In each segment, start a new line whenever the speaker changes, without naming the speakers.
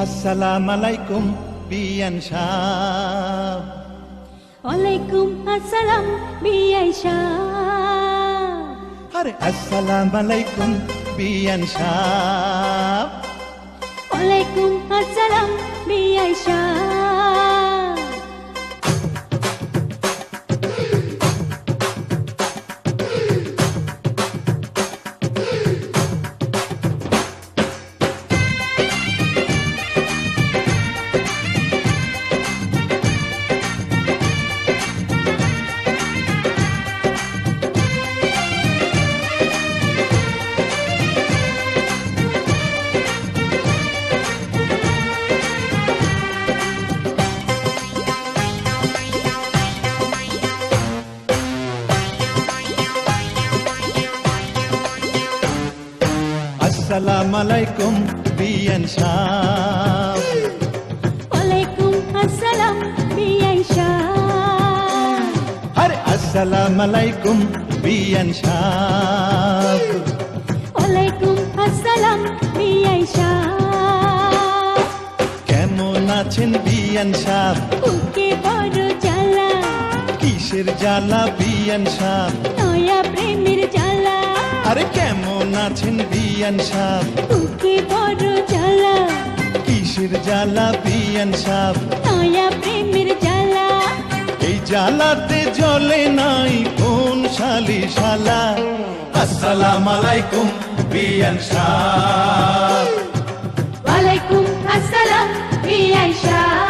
আসসালামু আলাইকুম বিয়ান সাহেব।
ওয়ালাইকুম আসসালাম বিআই সাহেব।
আরে আসসালামু আলাইকুম বিয়ান সাহেব।
ওয়ালাইকুম আসসালাম বিআই সাহেব।
আসসালামু আলাইকুম বিয়ান সাহেব।
ওয়ালাইকুম আসসালাম বিআই সাহেব।
আরে আসসালামু আলাইকুম বিয়ান সাহেব।
ওয়ালাইকুম আসসালাম বিআই সাহেব।
কেমন আছেন বিয়ান সাহেব?
বুকে বড় জ্বালা,
কিসের জ্বালা বিয়ান সাহেব?
নয়া প্রেমের জ্বালা।
আরে কেমন আছেন বিয়ান সাহেব?
বুকে বড় জ্বালা,
কিসের জ্বালা বিয়ান সাহেব?
নয়া প্রেমের জ্বালা।
এই জ্বালাতে জ্বলে নাই কোন শালি শালা। আসসালামু আলাইকুম বিয়ান সাহেব।
ওয়ালাইকুম আসসালাম বিআই সাহেব।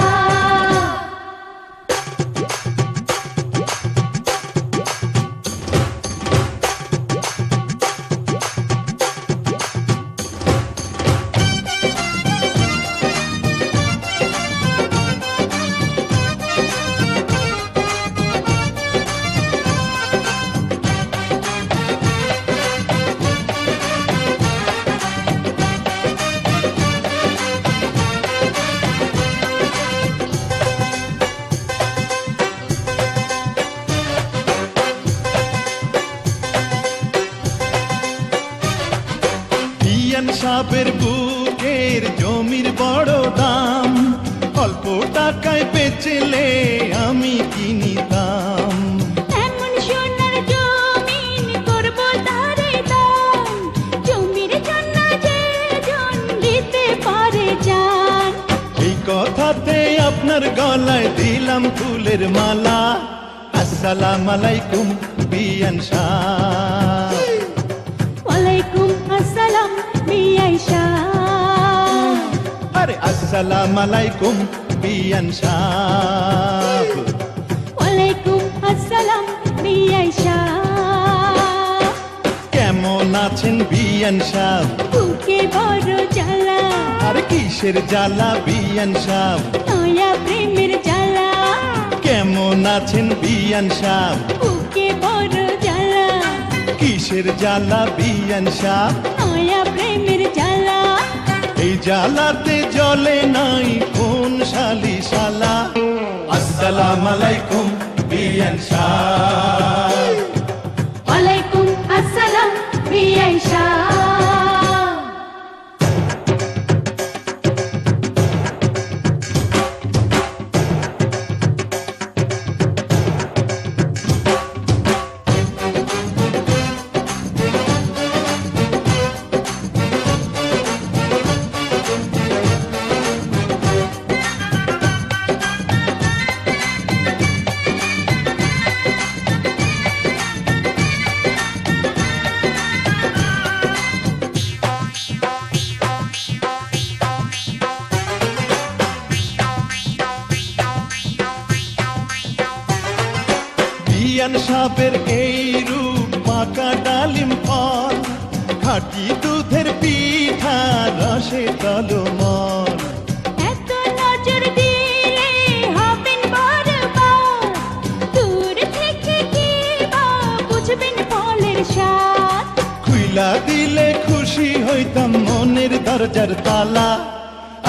বিয়ান সাহেবের বুকের জমির বড় দাম, অল্প টাকায় বেচলে আমি কিনিতাম।
এমন সোনার জমিন করব তারে দান, জমির জন্য যে জন দিতে পারে জান।
এই কথাতে আপনার গলায় দিলাম ফুলের মালা। আসসালামু আলাইকুম বিয়ান সাহেব।
ওয়ালাইকুম আসসালাম বিআই সাহেব।
আরে আসসালামু আলাইকুম বিয়ান সাহেব।
ওয়ালাইকুম আসসালাম বিআই সাহেব।
কেমন আছেন বিয়ান সাহেব?
বুকে বড় জ্বালা,
আরে কিসের জ্বালা বিয়ান সাহেব?
নয়া প্রেমের জ্বালা।
কেমন আছেন বিয়ান সাহেব?
বুকে বড় জ্বালা,
কিসের জ্বালা বিয়ান সাহেব?
নয়া প্রেমের জ্বালা।
এই জ্বালাতে জ্বলে নাই কোন শালি শালা। আসসালামু আলাইকুম বিয়ান সাহেব।
ওয়ালাইকুম আসসালাম বিআই সাহেব।
বিয়ান সাহেবের এই রূপ পাকা ডালিম ফল, খাঁটি দুধের পিঠা রসে তলমল।
এত নজর দিলে
মনের দরজার তালা।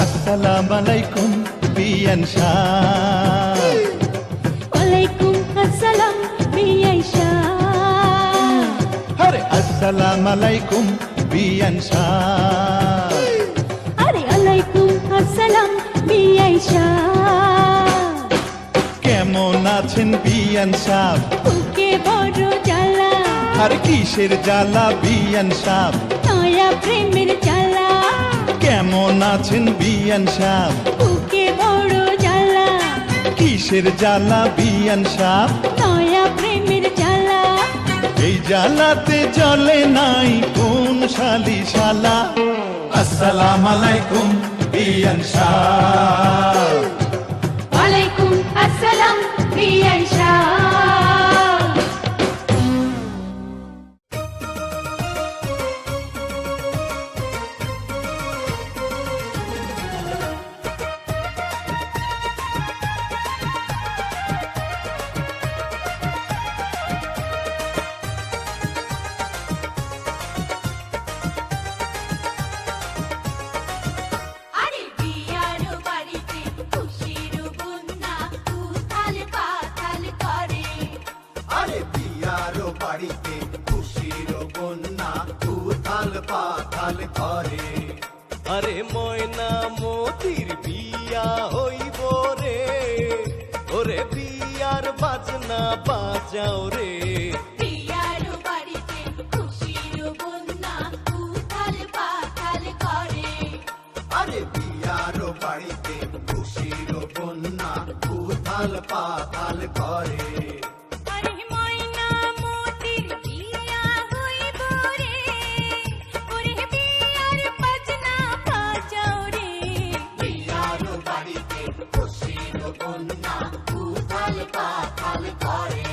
আসসালামু আলাইকুম বিয়ান শাহ।
ওয়ালাইকুম আসসালাম বিআই শাহ।
আরে আসসালামু আলাইকুম বিয়ান শাহ।
আরে আলাইকুম আসসালাম বিআই শাহ।
কেমন আছেন বিয়ান শাহ?
বুকে বড় জ্বালা,
আর কিসের জ্বালা বিয়ান শাহ?
নয়া প্রেমের জ্বালা।
কেমন আছেন বিয়ান শাহ?
বুকে বড় জ্বালা,
কিসের জ্বালা বিয়ান শাহ?
নয়া প্রেমের জ্বালা।
এই জ্বালাতে জ্বলে নাই কোন শালি শালা। আসসালামু আলাইকুম বিয়ান শাহ।
ওয়ালাইকুম আসসালাম বিআই শাহ।
আরে বিয়ার বাড়িতে খুশির বন্যা উথাল পাথাল করে।
আরে বিয়ার বাড়িতে খুশির বন্যা উথাল পাথাল করে।
আরে ময়না মতির বিয়া হইব রে, ওরে বিয়ার বাজনা বাজাও রে।
বিয়ার বাড়িতে খুশির বন্যা উথাল পাথাল করে।
আরে বিয়ার বাড়িতে খুশির বন্যা উথাল পাথাল করে।
আরে ময়না মতির বিয়া হইব রে, ওরে বিয়ার বাজনা বাজাও রে।
বিয়ার বাড়িতে খুশির বন্যা উথাল পাথাল করে।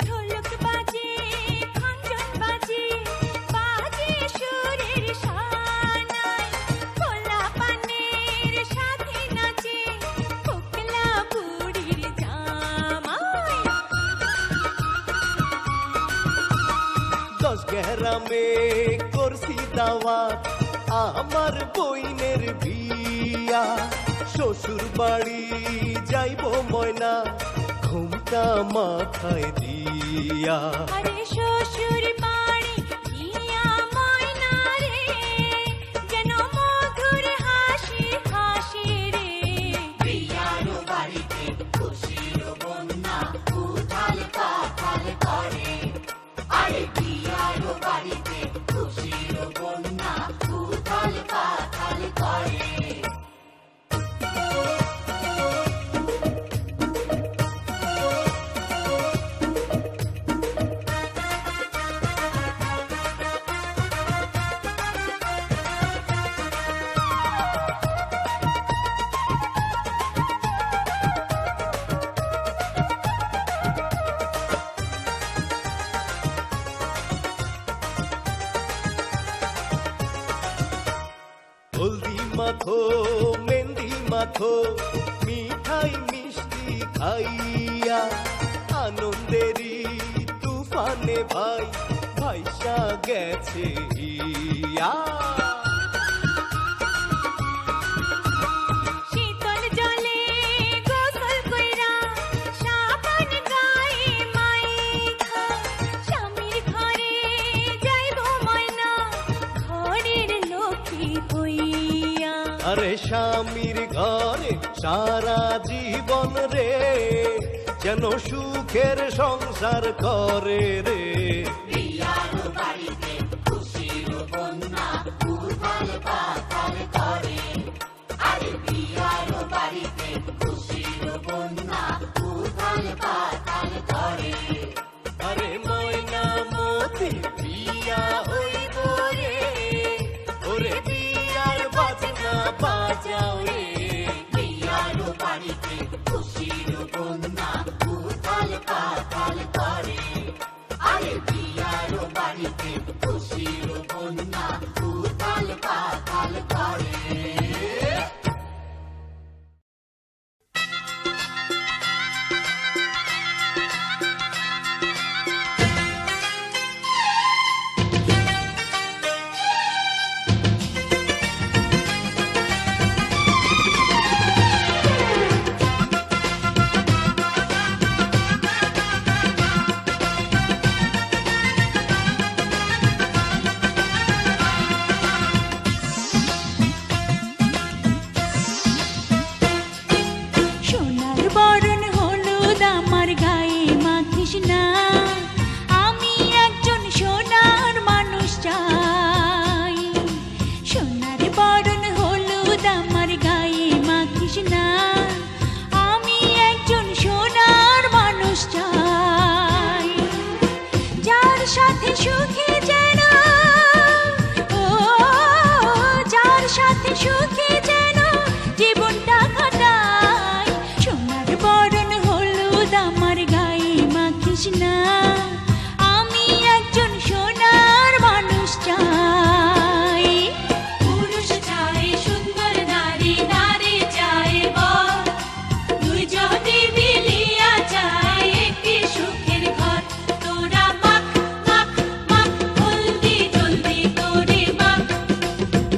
ঢোলক বাজে খঞ্জন বাজে বাজে সুরের শানায়। খোলা পানের সাথে নাচে কোকলা বুড়ির জামাই।
10 গ্রামে করছি দাওয়াত আমার বইনের বিয়া। শ্বশুর বাড়ি যাইব ময়না ঘুমটা মাথায় দিয়া।
আরে শ্বশুর বাড়ি গিয়া ময়না রে, যেন মধুর হাসি হাসি রে।
বিয়ার বাড়িতে খুশির বন্যা উথাল পাথাল করে। আরে বিয়ার বাড়িতে খুশির বন্যা উথাল পাথাল করে।
হলদি মাখো মেহেন্দি মাখো মিঠাই মিষ্টি খাইয়া। আনন্দেরই তুফানে ভাই ভাইসা গেছে হিয়া।
শীতল জলে গোসল কইরা সাবান গায়ে মাইখা। স্বামীর ঘরে যাইব ময়না ঘরের লক্ষ্মী হইয়া।
আরে স্বামীর ঘরে সারা জীবন রে, যেন সুখের সংসার করে রে।
বিয়ার বাড়িতে খুশির বন্যা উথাল পাথাল করে। আরে বিয়ার বাড়িতে খুশির বন্যা উথাল পাথাল করে।
আরে ময়না মতি বিয়া হইব রে, ওরে বিয়ার বাজনা যাও রে
বিয়ার বাড়িতে খুশির বন্যা উথাল পাথাল করে আরে বিয়ার বাড়িতে খুশির বন্যা উথাল পাথাল করে
সোনার বরণ হলুদ আমার গায়ে মাখিস না আমি একজন সোনার মানুষ চাই সোনার বরণ হলুদ আমার গায়ে মাখিস না আমি একজন সোনার মানুষ চাই যার সাথে সুখে যেন ও যার সাথে সুখে যেন জীবনটা কাটাই সোনার বরণ হলুদ আমার গায়ে মাখিস না আমি একজন সোনার মানুষ চাই পুরুষ চাই সুন্দর নারী নারী চাই বর দুইজনে মিলিয়া চাই একটি সুখের ঘর তোরা মাখ মাখ মাখ জলদি জলদি করে মাখ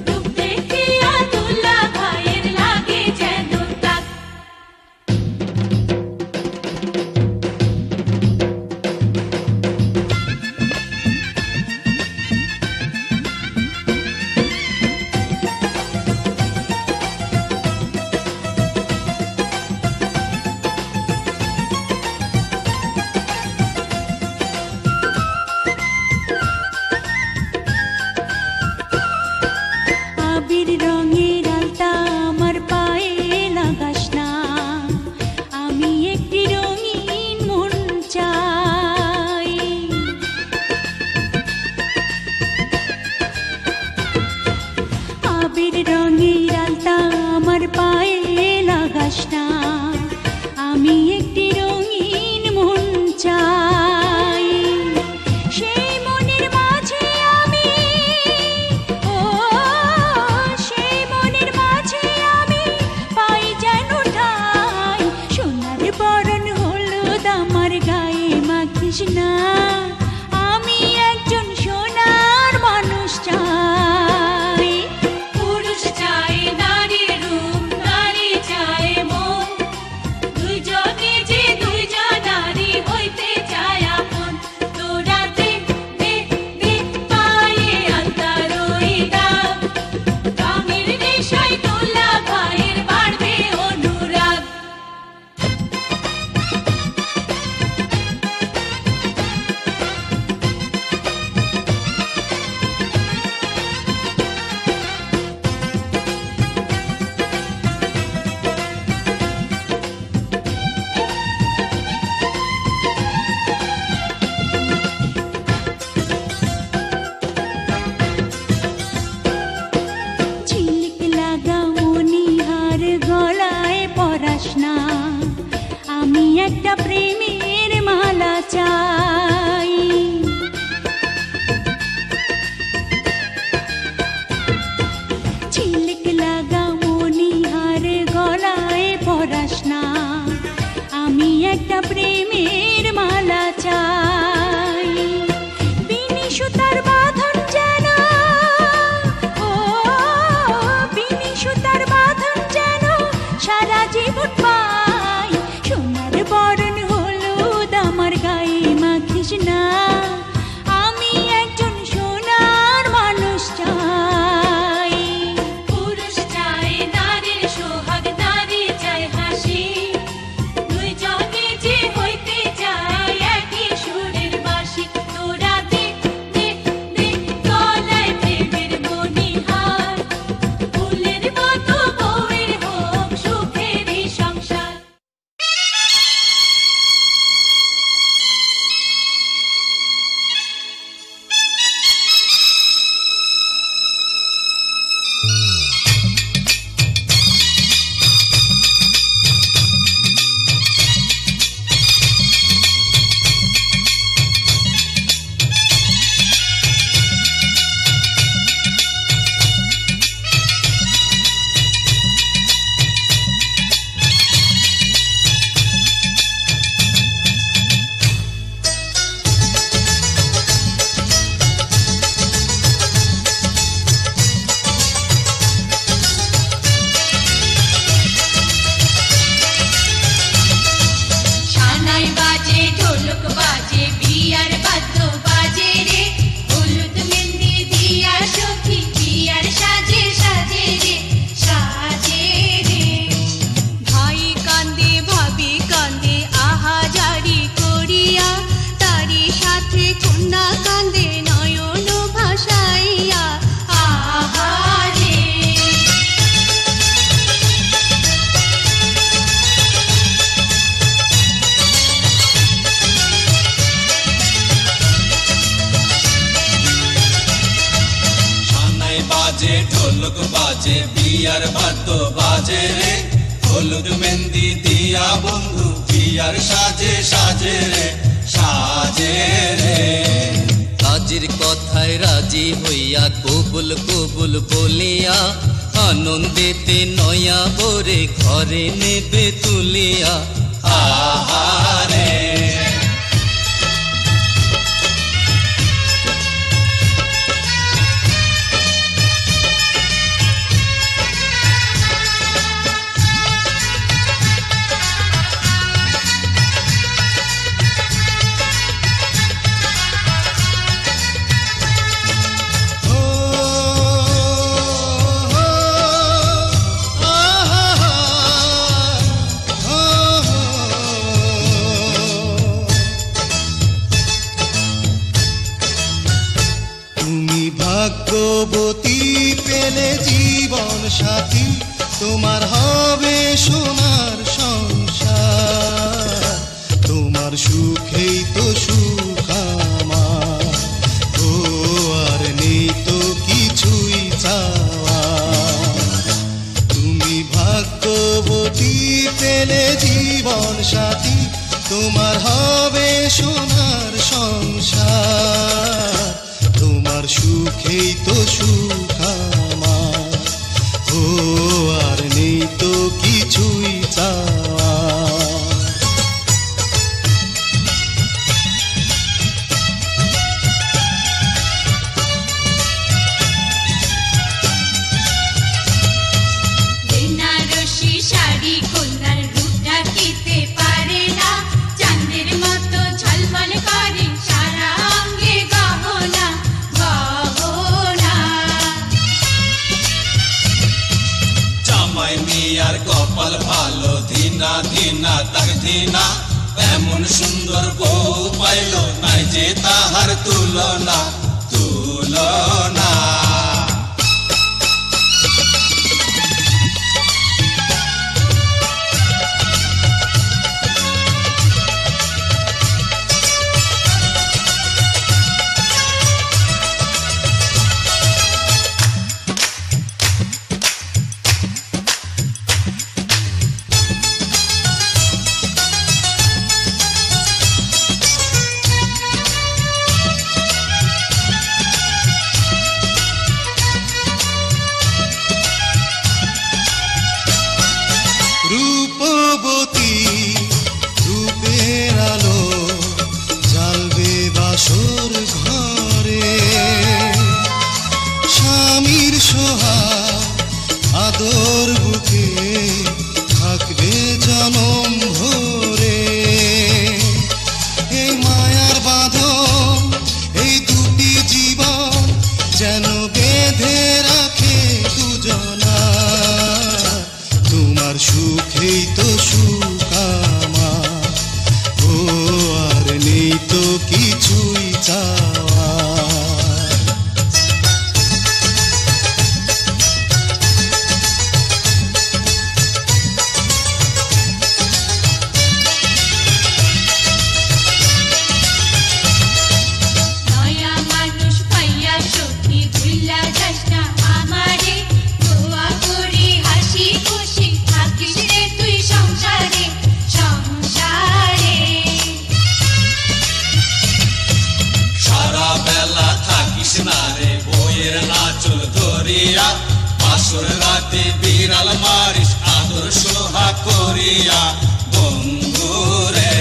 রূপ দেখিয়া দুলা ভাইয়ের লাগে যেন তাক আবির রঙের আলতা আমার পায়ে লাগাস না আমি একটি রঙিন মন চাই আবির রঙের আলতা আমার পায়ে লাগাস না আমি একটি রঙিন মন চাই সেই মনের মাঝে আমি ও সেই মনের মাঝে আমি পাই যেন ঠাই সোনার বরণ হলুদ আমার গায়ে মাখিস না আমি একজন সোনার মানুষ চাই পুরুষ চাই নারীর রূপ নারী চাই মন দুইজনে যে দুইজন নারী হইতে চায় আপন তোরা দে দে দে পায়ে আলতার ওই দাগ কামের নেশায় তোলা ভাইয়ের বাড়বে অনুরাগ ঝিলিক লাগা মনিহার গলায় পরাস না আমি একটা প্রেমের মালা চাই ঝিলিক লাগা মনিহার গলায় পরাস না আমি একটা প্রেমের মালা চাই বিনি সুতার বাঁধন যেন ও বিনি সুতার বাঁধন যেন সারা জীবন পাই সোনার বরণ হলুদ আমার গায়ে মাখিস না আমি একজন সোনার মানুষ চাই পুরুষ চাই নারীর সোহাগ নারী চাই হাসি দুইজনে যে হইতে চায় একই সুরের বাঁশি তোরা দে দে দে গলায় প্রেমের মণিহার ফুলের মতো বউয়ের হোক সুখেরই সংসার
যে বিয়ার বাদ্য বাজে রে, হলুদ মেহেন্দি দিয়া বন্ধু বিয়ার সাজে সাজে রে, সাজে রে।
কাজের কথায় রাজি হইয়া কবুল কবুল বলিয়া, আনন্দেতে নয়া বরে ঘরে নেবে তুলিয়া।
আহারে
তুমি ভাগ্যবতী পেলে জীবন সাথী, তোমার হবে সোনার সংসার, তোমার সুখেই তো সুখ আমার, ও আর নেই তো কিছুই চাওয়া। তুমি ভাগ্যবতী পেলে জীবন সাথী, তোমার হবে সোনার সংসার, তোমার সুখেই তো সুখ আমার, ও আর নেই তো কিছুই চাওয়া।
বেনারসি শাড়ি কন্যার রূপ ঢাকিতে পারে না, চাঁদের মতো ঝলমল করে সারা অঙ্গে গহনা গহনা।
জামাই মিয়ার কপাল ভালো, ধিনা ধিনা তাক ধিনা, এমন সুন্দর বউ পাইল নাই যে তাহার তুলনা তুলনা।
রূপবতী রূপের আলো জ্বালবে বাসর ঘরে, স্বামীর সোহাগ আদর বুকে থাকবে জনম ভরে। এই মায়ার বাঁধন এই দুটি জীবন যেন বেঁধে রাখে দুজনা, তোমার সুখেই তো সুখ আমার, ও আর নেই তো কিছুই চাওয়া।
নয়া মানুষ পাইয়া সখী ভুল্লা যাস না আমারে, দোয়া করি হাসি খুশি থাকিস রে তুই সংসারে সংসারে।
সারা বেলা থাকিস না রে বইয়ের নাচল ধরিয়া, বাসর রাতে বিড়াল মারিস আদর সোহাগ করিয়া বন্ধু রে।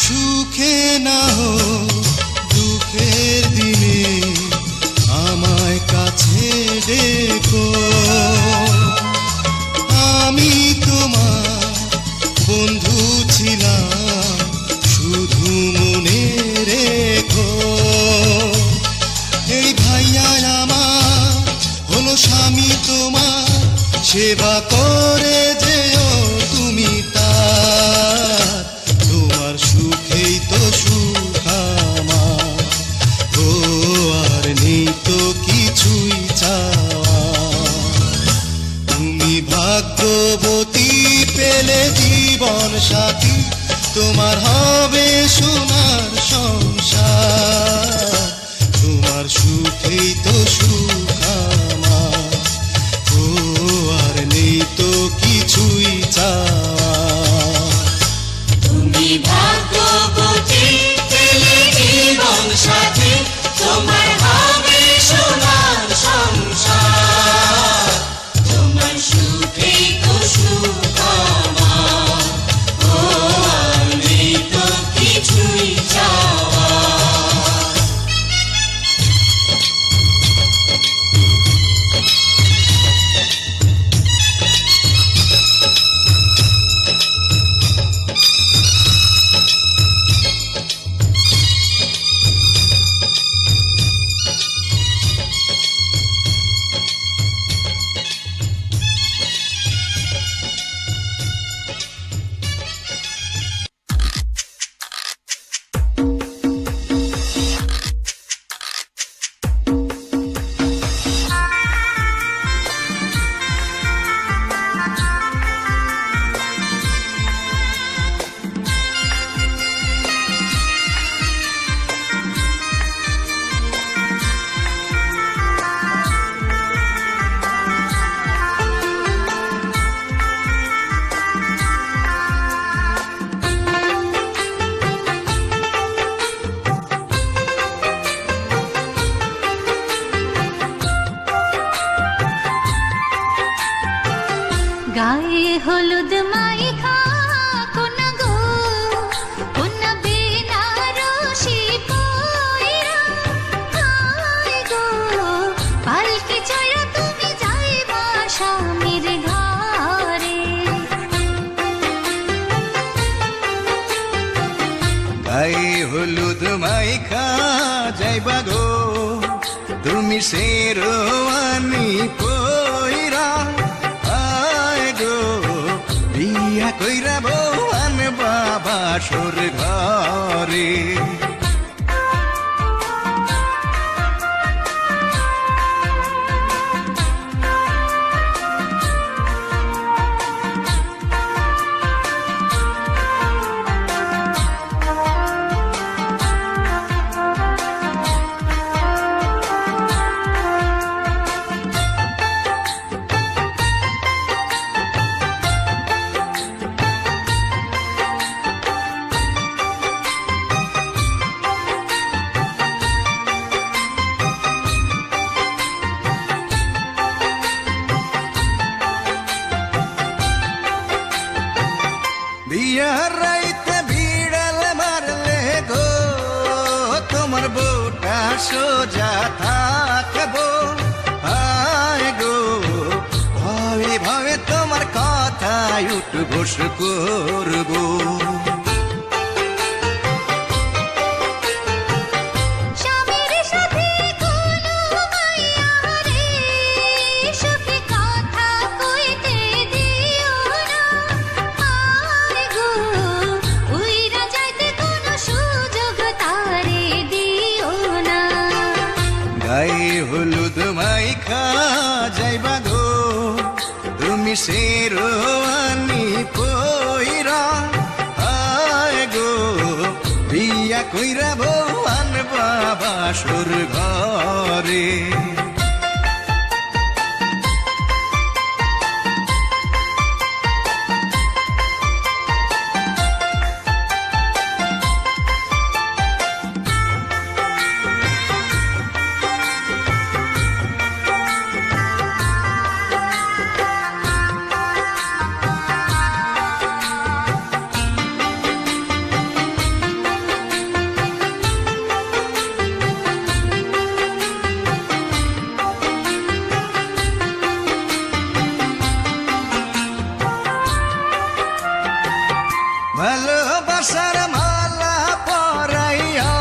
সুখে না হোক দুঃখের দিনে আমায় কাছে ডেকো, আমি তোমার বন্ধু ছিলাম শুধু মনে রেখো। এই ভাইয়া আমার হলো স্বামী তোমার, সেবা করে যেও তুমি তার, তোমার সুখেই তো সুখ আমার, ও জীবন সাথী, তোমার হবে সোনার সংসার। তোমার সুখেই তো সুখ আমার, ও আর নেই তো কিছুই চাওয়া।
তুমি ভাগ্যবতী পেলে জীবন সাথী, তোমার হবে সোনার সংসার। তোমার সুখেই তো সুখ আমার, ও আর নেই তো কিছুই চাওয়া।
গায়ে হলুদ মাইখা কোনা গো, কোনা বেনারসি পয়রা, হায় গো পালকি চড়া তুমি যাইবা স্বামীর ঘরে।
গায়ে হলুদ মাইখা যাইবা গো, তুমি শেরওয়ানি পইরা, আয় গো বিয়া কইরা বউ আনবা বাসর ঘরে। বিয়ার রাইতে বিড়াল মারলে গো, তোমার বউটা সোজা থাকবো, আয় গো ভবে ভবে তোমার কথায় উঠবোস করবো।
স্বামীর সাথে কোনো মাইয়া রে, সুখে কথা কইতে দিও না, আয় গো উইরা যাইতে কোনো সুযোগ তারে দিও না।
গায়ে হলুদ মাইখা যাইবা গো, তুমি শেরওয়ানি পইরা, আয় গো বিয়া কইরা বউ আনবা বাসর ঘরে। ভালোবাসার মালা পরাইয়া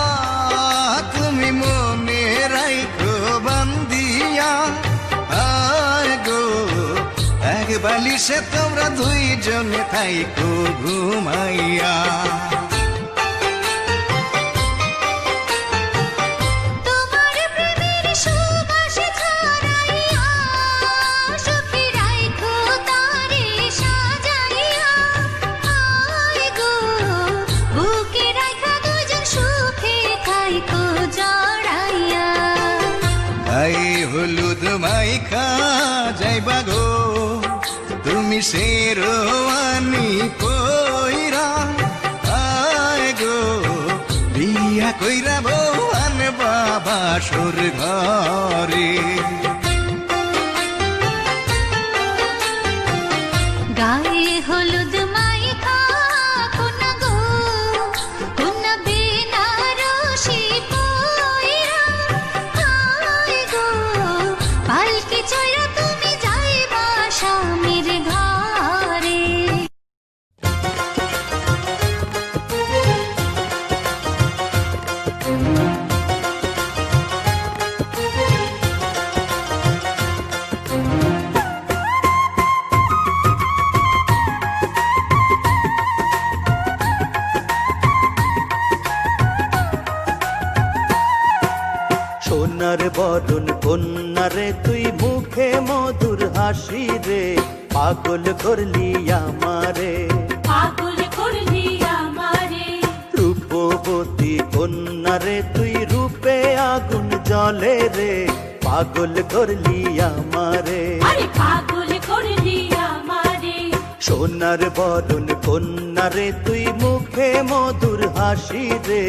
তুমি মনে রাইখো বান্দিয়া, আয় গো এক বালিশে তোমরা দুইজনে থাইকো ঘুমাইয়া।
তোমার প্রেমের সুবাস ছড়াইয়া, সুখী রাইখো তারে সাজাইয়া,
হলুদ মাইখা যাইবা গো তুমি শেরওয়ানি কইরা আয় গো বিয়া কইরা বউ আনবা বাসর ঘরে
গায়ে হলুদ মাইখা কোনা গো কোনা বেনারসি পয়রা হায় গো পালকি চড়া তুমি যাইবা স্বামীর ঘরে
সোনার বদন কন্যা রে তুই মুখে মধুর হাসি রে পাগল করলি আমারে
পাগল করলি আমারে
রূপবতী কন্যা রে তুই রূপে আগুন জ্বলে রে পাগল করলি আমারে
আরে পাগল করলি আমারে
সোনার বদন কন্যা রে তুই মুখে মধুর হাসি রে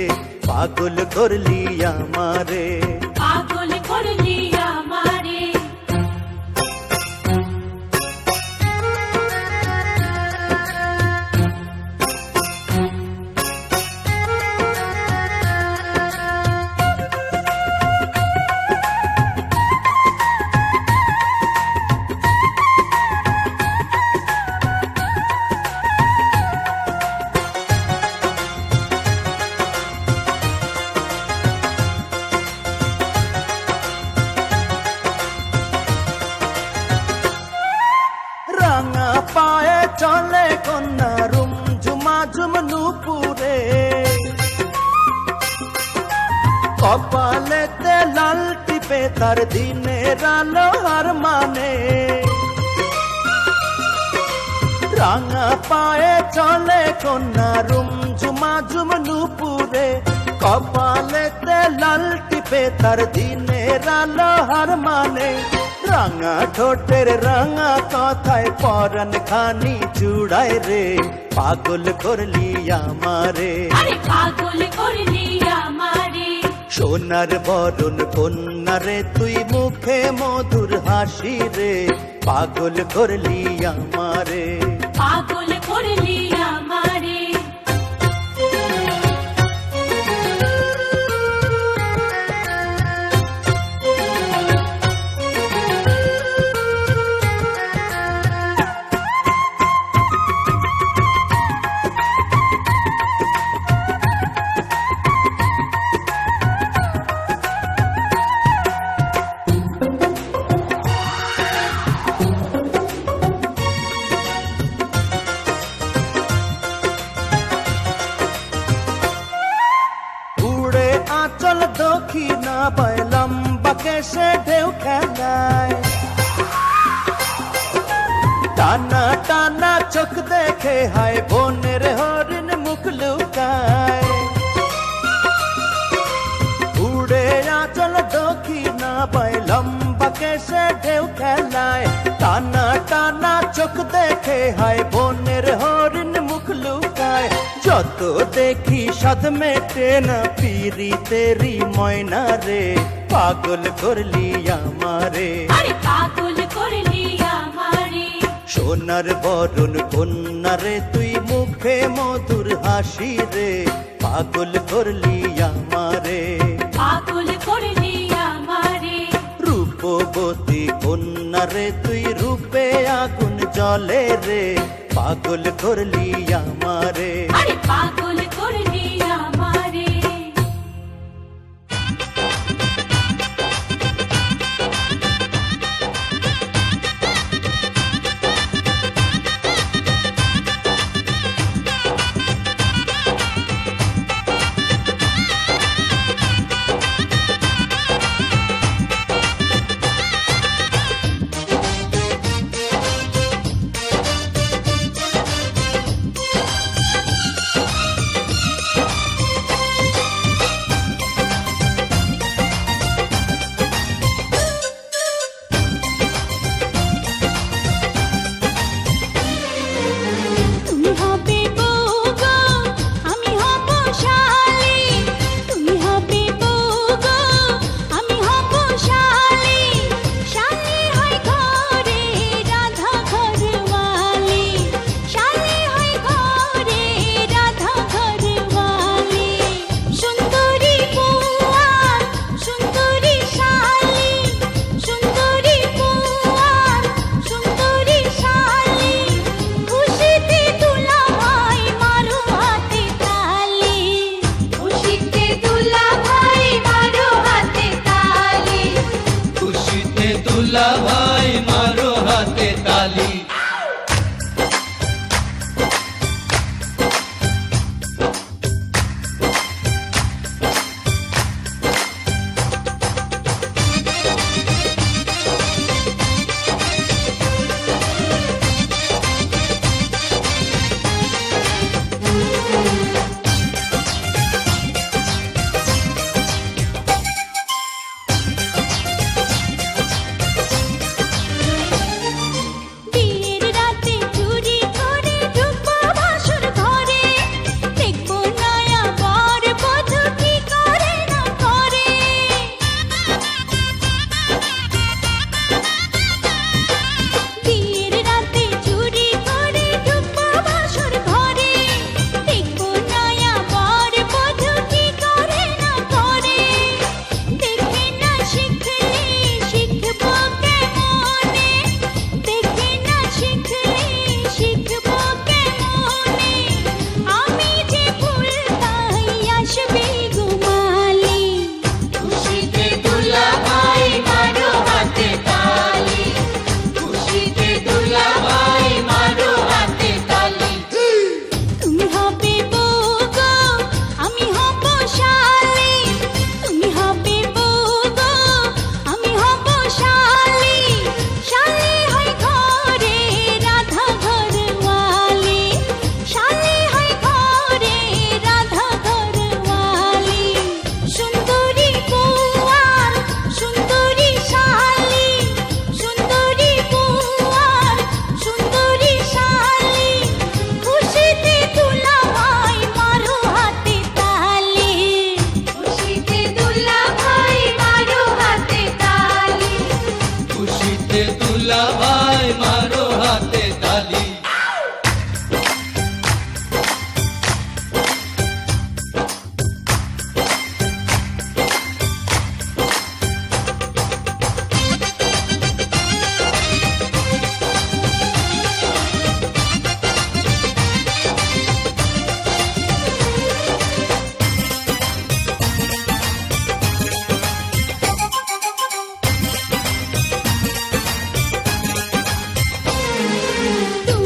পাগল করলি আমারে
পাগল করলি আমারে
রাঙা পায়ে চলে কন্যা রুম ঝুমা ঝুম নুপুরে কপালেতে লাল টিপে তার দিনের আলো হার মানে রাঙা পায়ে চলে কন্যা রুম ঝুমা ঝুম নুপুরে কপালেতে লাল টিপে তার দিনের আলো হার মানে রাঙা ঠোঁটের রাঙা কথায় পরান খানি চুড়ায় রে পাগল করলি আমারে
আরে পাগল করলি আমারে
সোনার বরণ কন্যা রে তুই মুখে মধুর হাসি রে পাগল করলি আমারে
পাগল করলি আমারে
উড়ে আঁচল দক্ষিণা পায় লম্বা কেসে ঢেউ খেলায় টানা টানা চোখ দেখে হায় বনের হরিণ মুখ লুকায় উড়ে আঁচল দক্ষিণা পায় লম্বা কেসে ঢেউ খেলায় টানা টানা চোখ দেখে হায় বনের হরিণ মুখ লুকায় যত দেখি সাধ মেটে না পিরি তেরি ময়না রে পাগল করলি আমারে
আরে পাগল করলি আমারে
সোনার বরণ কন্যা রে তুই মুখে মধুর হাসি রে পাগল করলি আমারে
পাগল করলি আমারে
রূপবতী কন্যা রে তুই রূপে আগুন জ্বলে রে পাগল করলি আমারে
আরে পাগল করলি আমারে
দুলা ভাই মারো হাতে তালি।
বিয়ের রাতে চুরি করে ঢুকবো বাসর ঘরে, দেখবো নয়া বর বধূ কি করে না করে। বিয়ের রাতে চুরি করে ঢুকবো বাসর ঘরে, দেখবো নয়া বর বধূ কি করে না করে। দেখে না শিখলে শিখবো কেমনে, দেখে না শিখলে শিখবো কেমনে। আমি যে ভুল তাই আসবে ঘুমালি, খুশিতে দুলা ভাই মারো হাতে তালি, খুশিতে দুলা ভাই মারো হাতে তালি। তুমি হবে বউ গো, আমি হব শালি, তুমি হবে বউ গো, আমি হব শালি। শালি হয় ঘরে রাধা ঘরওয়ালি, শালি হয় ঘরে রাধা ঘরওয়ালি। সুন্দরী বউ আর সুন্দরী শালি, সুন্দরী বউ আর সুন্দরী শালি। খুশিতে দুলা ভাই মারো হাতে তালি, খুশিতে দুলা ভাই মারো হাতে তালি।
খুশিতে দুলা ভাই মারো হাতে তালি।
তুমি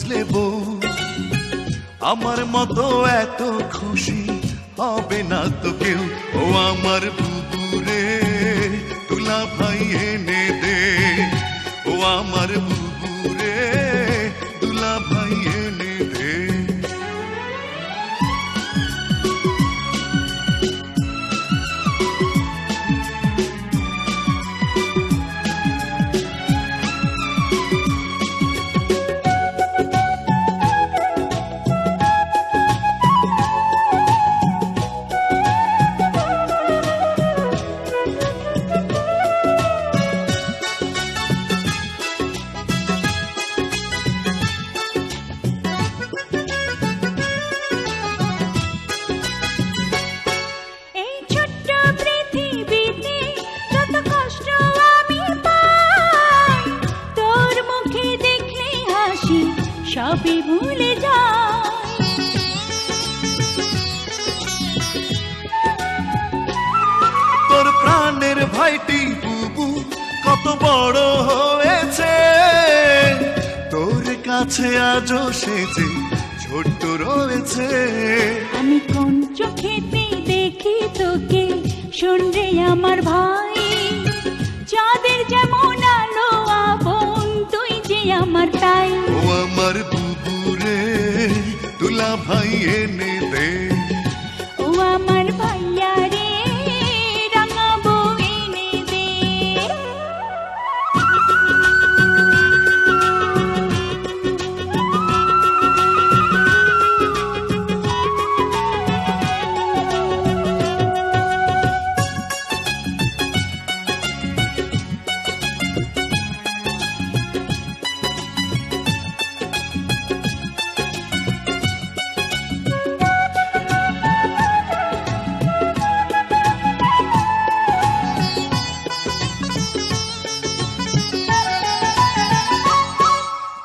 বুঝলে বউ, আমার মতো এত খুশি হবে না তো কেউ। ও আমার বুবুরে তুলা ভাই এনে দে, ও আমার বুবুরে তুলা ভাই এনে দে।
এই ছোট্ট পৃথিবীতে যত কষ্ট আমি পাই, তোর মুখে দেখলে হাসি সবই ভুলে যাই।
তোর প্রাণের ভাইটি বুবু কত বড় হয়েছে, তোর কাছে আজও সে যে ছোট্ট রয়েছে।
আমি কোন চোখেতে দেখি তোকে, শোন রে আমার ভাই, চাঁদের যেমন আলো আপন তুই যে আমার তাই।
ও আমার বুবুরে তুলা ভাই এনে দে,
ও আমার ভাইয়া রে রাঙা বউ এনে দে।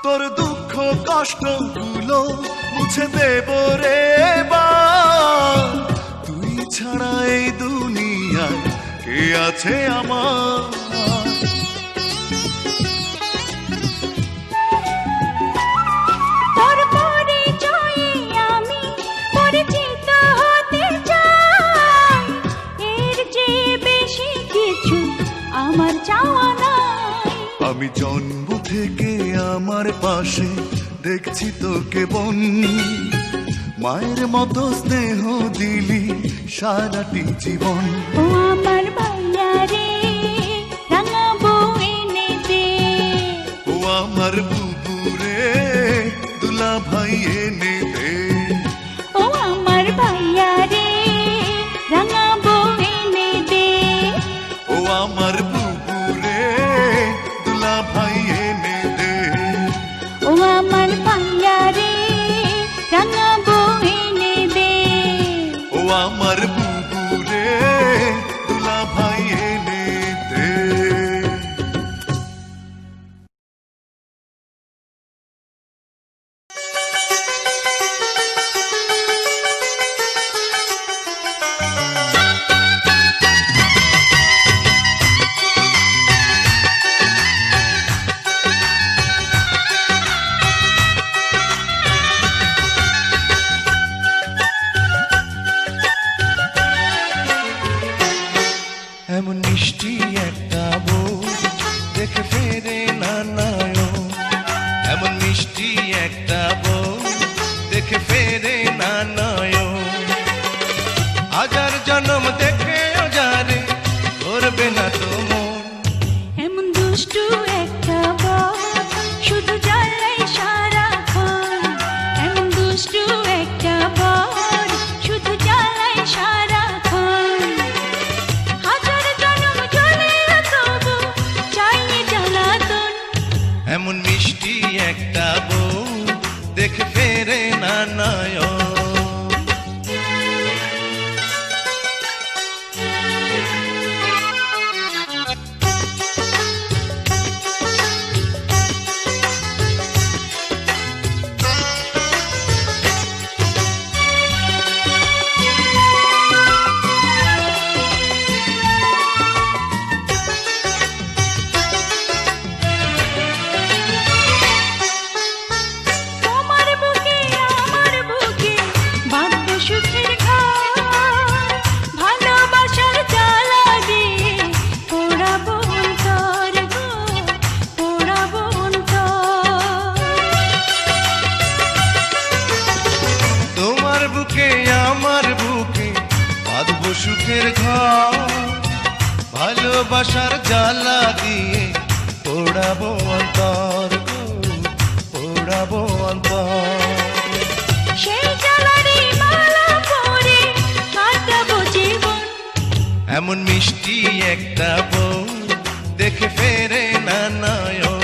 তোর দুঃখ কষ্ট গুলো মুছে দেব রে বা, তুই ছাড়া এই দুনিয়ায় কে আছে আমার।
তোর পরিচয়ে আমি পরিচিত হতে চাই, এর চেয়ে বেশি কিছু আমার চাওয়া নাই।
আমি জন্ম থেকে আমার পাশে দেখছি তোকে বোন, মায়ের মতো স্নেহ দিলি সারাটি জীবন।
ও আমার ভাইয়া রে রাঙা বউ এনে দে,
ও আমার বুবুরে তুলা ভাই এনে দে,
ও আমার ভাইয়া রে রাঙা বউ এনে দে।
ও আমার বুবুরে তুলা ভাই এনে দে,
ও আমার ভাইয়া রে রাঙা বউ এনে দে।
ও আমার বুবুরে তুলা ভাই এনে দে। এমন মিষ্টি একটা বউ দেখে ফেরে না নয়ন, এমন মিষ্টি একটা বউ দেখে ফেরে না নয়ন। হাজার জন্ম দেখে যারে করবে না তো মন,
এমন দুষ্টু একটা বউ শুধু জ্বালাই সারাক্ষণ, এমন দুষ্টু একটা বউ শুধু জ্বালাই সারাক্ষণ। হাজার জন্ম জ্বলে তবু চাইনি জ্বালাতন,
এমন মিষ্টি একটা বউ দেখে ফেরে না নয়ন।
সুখের ঘর ভালোবাসার জ্বালা দিয়ে পোড়াবো অন্তর গো, পোড়াবো অন্তর।
তোমার বুকে আমার বুকে বাঁধবো সুখের ঘর, ভালোবাসার জ্বালা দিয়ে পোড়াবো অন্তর গো, পোড়াবো অন্তর।
সেই জ্বালারই মালা পরে কাটাবো জীবন।
এমন মিষ্টি একটা বউ দেখে ফেরে না নয়ন।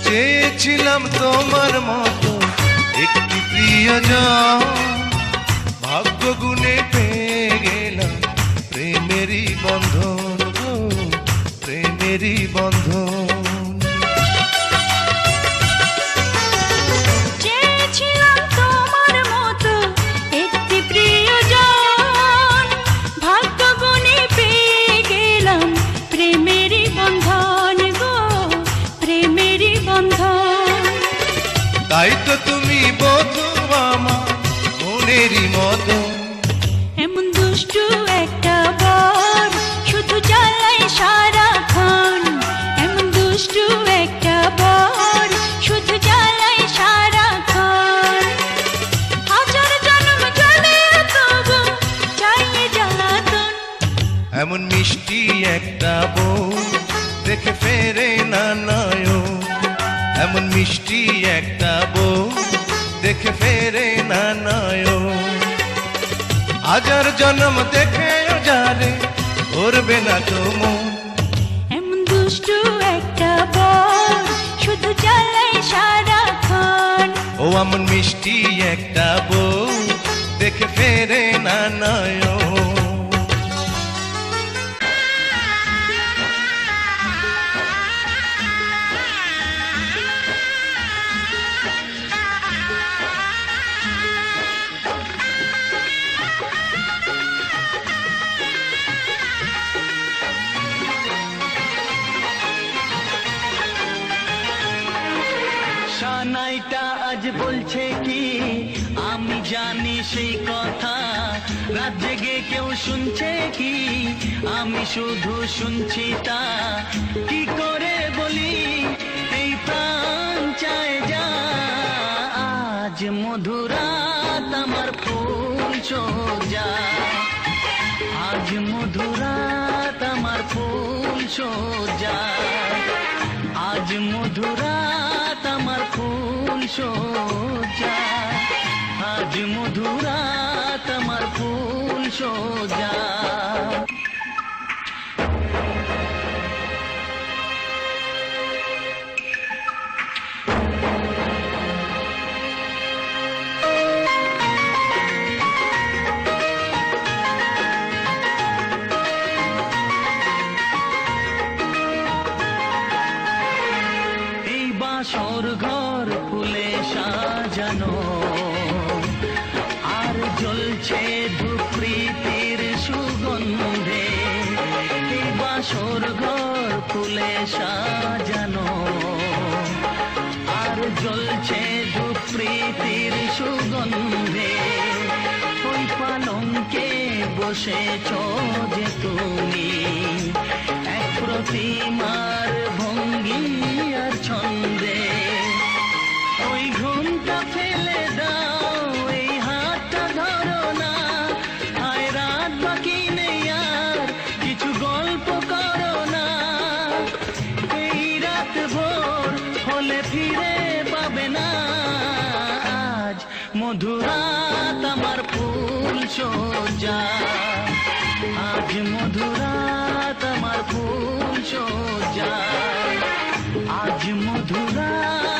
চেয়েছিলাম তোমার মতো একটি প্রিয়জন, ভাগ্য গুণে পেয়ে গেলাম প্রেমেরই বন্ধন গো, প্রেমেরই বন্ধন।
চেয়েছিলাম তোমার মতো একটি প্রিয়জন, ভাগ্য গুণে পেয়ে গেলাম প্রেমেরই বন্ধন গো, প্রেমেরই বন্ধন।
তাই তো তুমি বধূ আমার মনেরই মতো।
এমন দুষ্টু একটা বর শুধু জ্বালায় সারাক্ষণ, এমন দুষ্টু একটা বর শুধু জ্বালায় সারাক্ষণ। হাজার জন্ম জ্বলে তবু চাইয়ে জ্বালাতন।
এমন মিষ্টি একটা বউ দেখে ফেরে না নয়ন। এমন মিষ্টি একটা বউ দেখে ফেরে না নয়ন। হাজার জন্ম দেখে যারে করবে না তো মন।
এমন দুষ্টু একটা বর শুধু জ্বালায় সারাক্ষণ।
ও এমন মিষ্টি একটা বউ দেখে ফেরে না নয়ন।
সানাইটা আজ বলছে কি আমি জানি সেই কথা, রাত জেগে কেউ শুনছে কি আমি শুধু শুনছি তা। কি করে বলি এই প্রাণ চায় যা, আজ মধুরাত আমার ফুল সোজা, আজ মধুরাত আমার ফুল সোজা, আজ মধুরাত আমার ফুল সোজা, আজ মধুরাত আমার ফুল সোজা। বাসর ঘর ফুলে সাজানো আর জ্বলছে ধূপৃতির সুগন্ধে। এই বাসর ঘর ফুলে সাজানো আর জ্বলছে ধূপৃতির সুগন্ধে। ওই পালঙ্কে বসেছ যে তুমি, এক প্রতিমার ভঙ্গি আর ছন্দে। ওই ঘুমটা ফেলে দাও, এই হাতটা ধরো না, আয় রাত বাকি নেই আর কিছু গল্প করো না। এই রাত ভোর হলে ফিরে পাবে না, আজ মধুরাত আমার ফুল সোজা, আজ মধুরাত আমার ফুল সোজা, আজ মধুরাত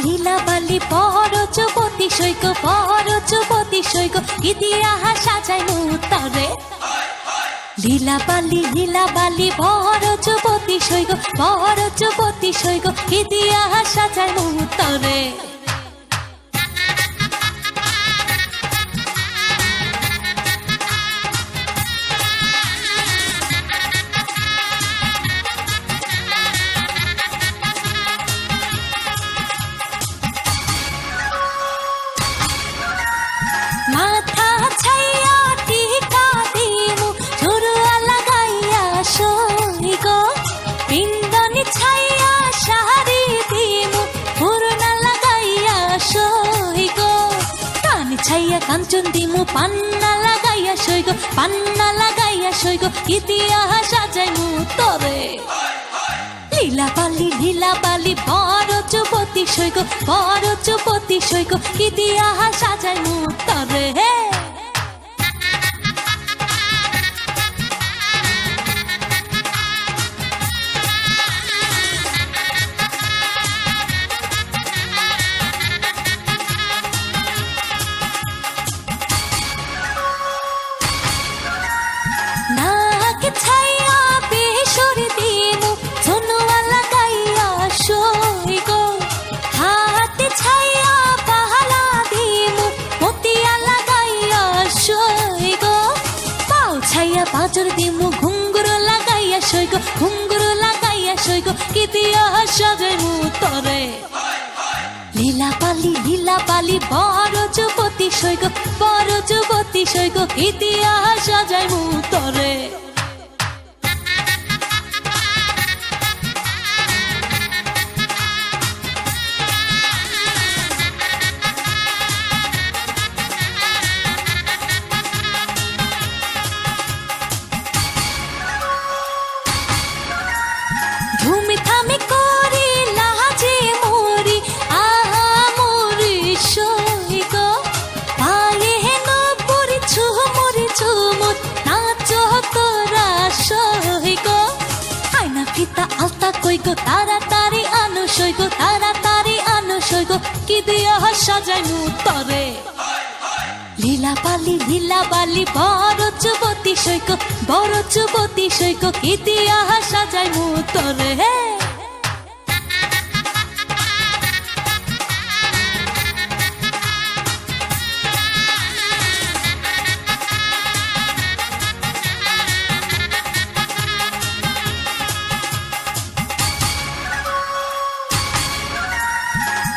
লীলা বালি পর যুবতী সৈক ইতিহাস সাজাই মুতরে লীলা বালি পর যুবতী সৈক ইতিহাস সাজাই মুতরে মাথা ছাইয়া টিকা দিমু ঝুরুয়া লাগাইয়া সইগ পিন্দনি ছাইয়া শাড়ি দিমু পুরনা লাগাইয়া সইগ কানি ছাইয়া কাঞ্চন দিমু পান্না লাগাইয়া সইগ ইতিহাস সাজাইমু তরে লীলা বালি বড় যুবতী সৈক ইতিহাস সাজাই মুতরে হে নাক ছাইয়া বেসর দিমু ঝুনুয়া লাগাইয়া সইগ হাতে ছাইয়া পাহালা দিমু মতিয়া লাগাইয়া সইগ পাও ছাইয়া পাঁচর দিমু ঘুঙ্গুর লাগাইয়া সইগ ইতিহাস সাজাই মুতরে লীলা বালি বড় যুবতী সৈক ইতিহাস সাজাই মুতরে ঘুমি থামি করি লাজে মরি আহা মরি সইগ পায়ে হেন পরি ঝুমুর নাচ তোরা সইগ আয়না ফিতা আলতা কইগ তাড়াতাড়ি আনো সইগ কি দিয়া সাজাই মুতরে লীলা বালি বড় যুবতী সৈক ইতিহাস সাজাই মুতরে হে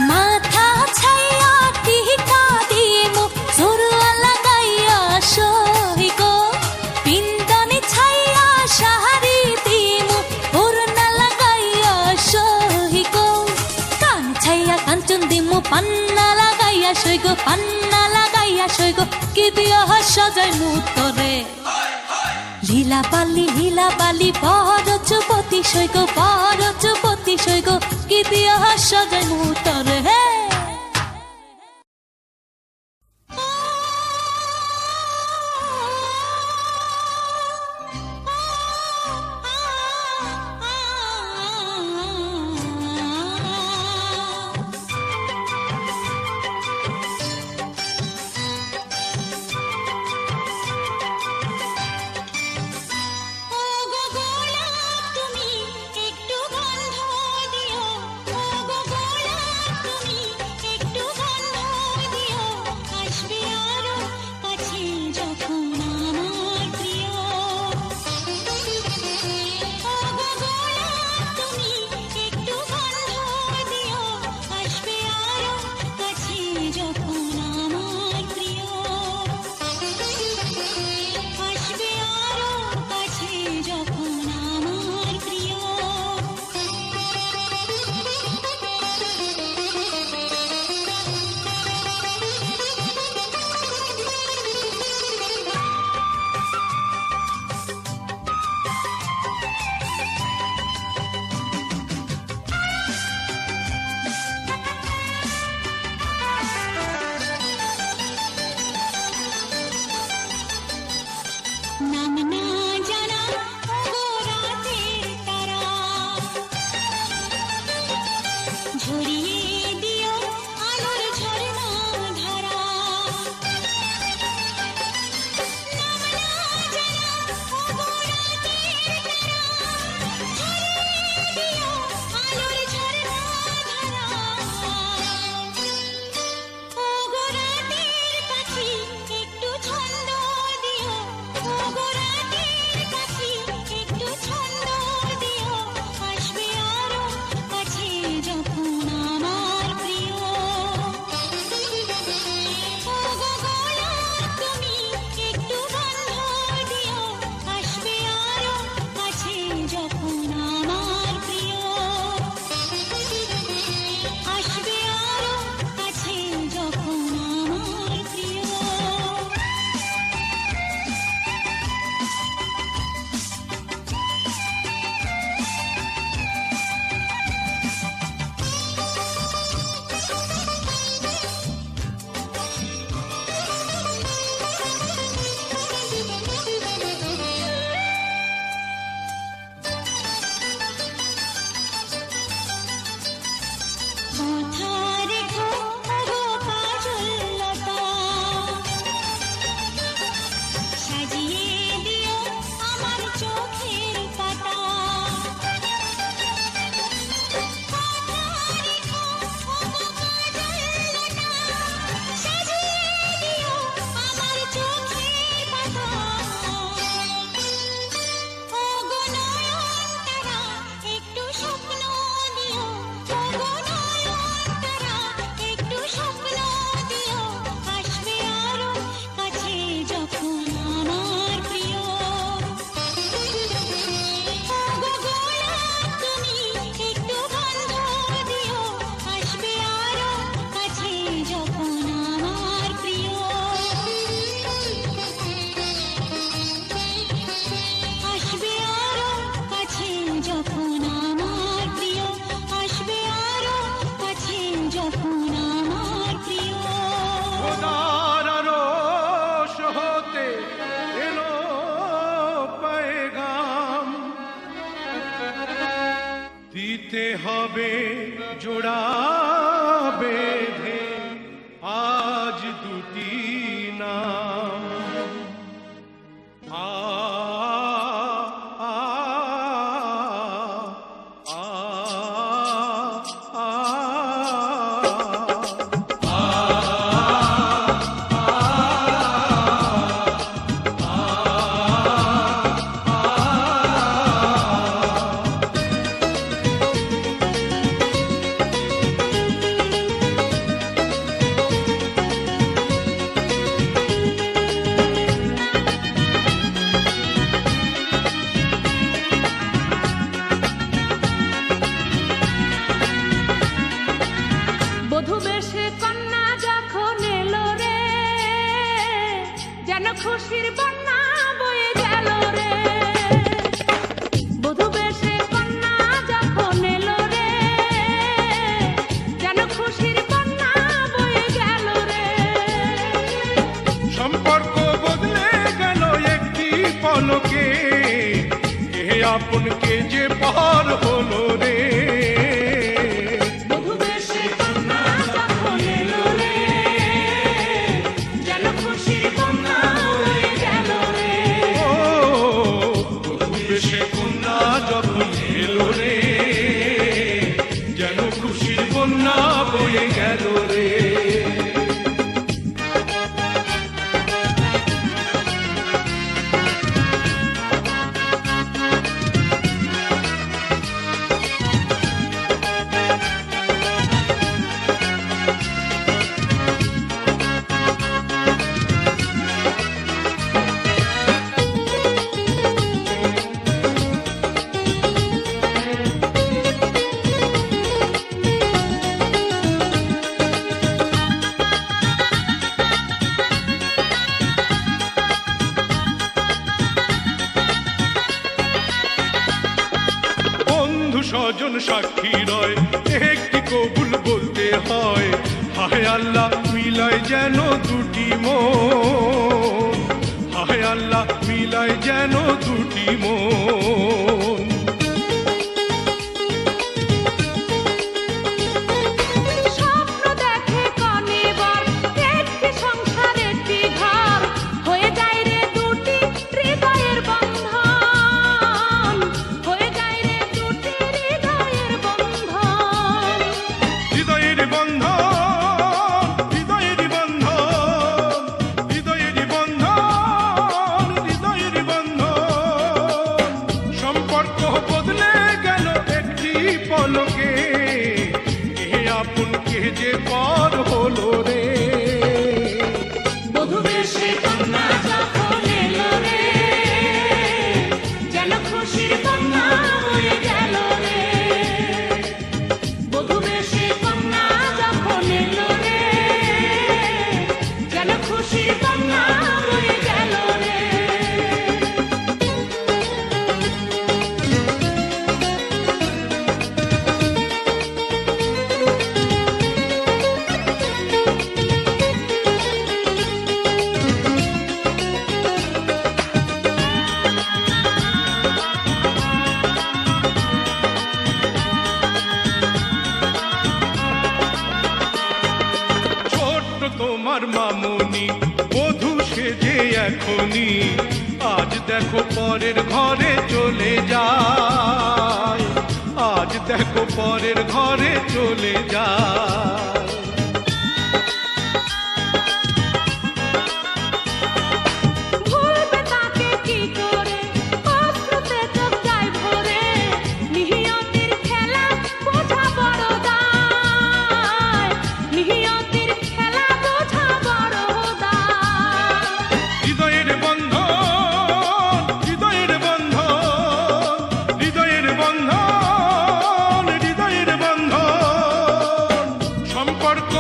মাথা ছাইয়া টিকা দিমু ঝুরুয়া লাগাইয়া সইগ পিন্দনি ছাইয়া শাড়ি দিমু পুরনা লাগাইয়া সইগ কান ছাইয়া কাঞ্চন দিমু পান্না লাগাইয়া সইগ কি দিয়া সাজাই মুতরে লীলা বালি বড় যুবতী সৈক ইতিহাস সাজাই মুতরে হে
তুমি একটু গন্ধ দিও, ও গো গোলাপ
দিতে হবে জোড়া বেঁধে আজ দুটি নাম আ আ আ আ
বধূ বেশে কন্যা যখন এলো রে যেন খুশির বন্যা বয়ে গেল রে বধূ বেশে কন্যা যখন এলো রে যেন খুশির বন্যা বয়ে গেল রে
সম্পর্ক বদলে গেল একটি পলকে কে আপন কে যে পার হলো রে
বধূ বেশে কন্যা যখন এলো রে যেন খুশির বন্যা বয়ে গেল রে
ও বেশে কন্যা যখন এলো রে যেন খুশির বন্যা বয়ে গেল রে স্বজন সাক্ষী রয় একটি কবুল বলতে হয় হায় আল্লাহ মিলায় যেন দুটি মন হায় আল্লাহ মিলায় যেন দুটি মন
স্বপ্ন দেখে কনে বর একটি সংসার একটি ঘর হয়ে যায় রে দুটি হৃদয়ের বন্ধন হয়ে যায় রে দুটি হৃদয়ের বন্ধন
হৃদয়ের বন্ধন হৃদয়ের বন্ধন হৃদয়ের বন্ধন হৃদয়ের বন্ধন সম্পর্ক বদলে গেল একটি পলকে কে আপন কে যে পর হলো রে
বধূ বেশে কন্যা যখন এলো রে যেন খুশির বন্যা বয়ে গেল রে বধূ বেশে কন্যা যখন এলো রে যেন খুশির বন্যা বয়ে গেল রে
ছোট্ট তোমার মামনি বধূ সেজে এখনি আজ দেখো পরের ঘরে চলে যায় আজ দেখো পরের ঘরে চলে যায়
ভুলবে তাকে কি করে অশ্রুতে চোখ যায় ভরে নিহিয়তির খেলা বোঝা বড় দায় নিহিয়তির খেলা বোঝা বড় দায়
হৃদয়ের বন্ধন হৃদয়ের বন্ধন হৃদয়ের বন্ধন হৃদয়ের বন্ধন সম্পর্ক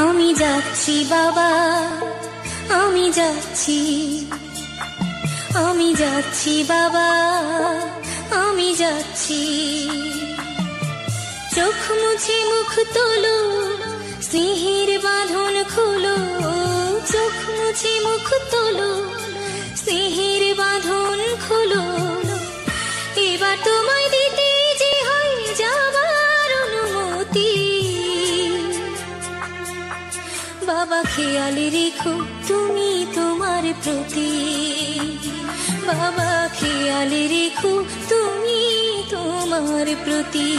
আমি যাচ্ছি বাবা, আমি যাচ্ছি, আমি যাচ্ছি বাবা, আমি যাচ্ছি। চোখ মুছে মুখ তোলো, স্নেহের বাঁধন খোলো, চোখ মুছে মুখ তোলো, স্নেহের বাঁধন খোলো। এবার তোমায় দিতে যে হয় যাবার অনুমতি। বাবা খেয়াল রেখো তুমি তোমার প্রতি, বাবা খেয়াল রেখো তুমি তোমার প্রতি।